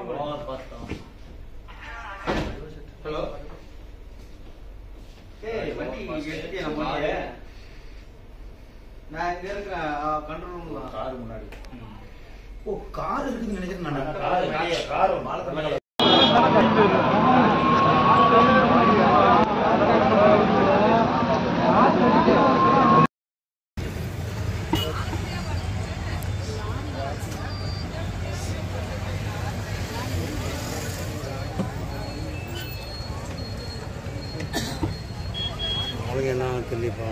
hello ஏய் வண்டி எடுத்துட்டே நம்ம நான் இங்க இருக்கேன் கண்ட்ரோல் ரூம்ல கார் முன்னாடி ஓ கார் இருக்குன்னு நினைக்கிறேன் நான் கார் மாலத்த மேல அவளுக்கு என்ன தெரியப்பா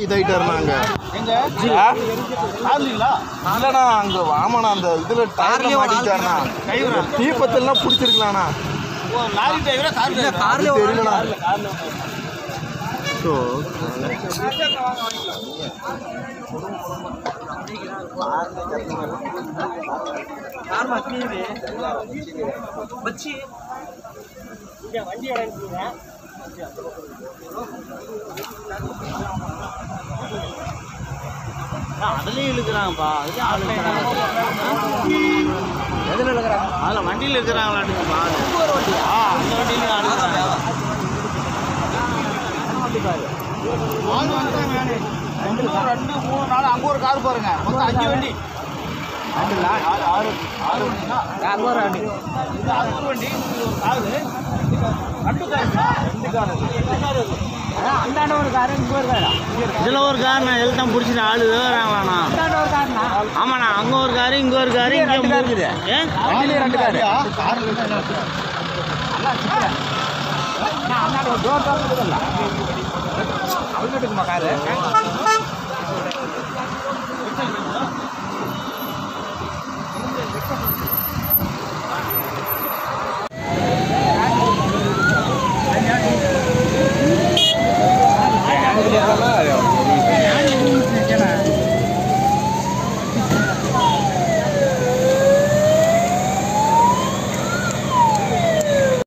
இதாயிட்டாருனாங்க இல்லண்ணா அங்க ஆமாண்ணா அந்த இதுல டயர்ல மாட்டிட்டாருண்ணா தீபத்தெல்லாம் பிடிச்சிருக்கலாண்ணா தெரியலண்ணா அதுலயும் இழுக்கிறாங்கப்பா எதுல இழுக்கிறாங்க அதில் வண்டியில் இருக்கிறாங்களாட்டுப்பா அந்த வண்டியில அழுகிறாங்க ரெண்டு 3 4 அங்கே ஒரு கார் பாருங்க மொத்தம் 5 வண்டி ஆறு வண்டி அந்தாண்ட ஒரு காரு இங்கே ஒரு காரா இதில் ஒரு கார் நான் எல்லாம் பிடிச்சிட்டு ஆளு வராங்களாண்ணா அந்தாண்ட ஒரு காருண்ணா ஆமாண்ணா அங்கே ஒரு காரு இங்கே ஒரு காரு இங்கே இருக்குது ஏன் 2 காரு அந்தாண்ட ஒரு டோர் இருக்குதுல்ல அவங்க வீட்டுக்குமா காரு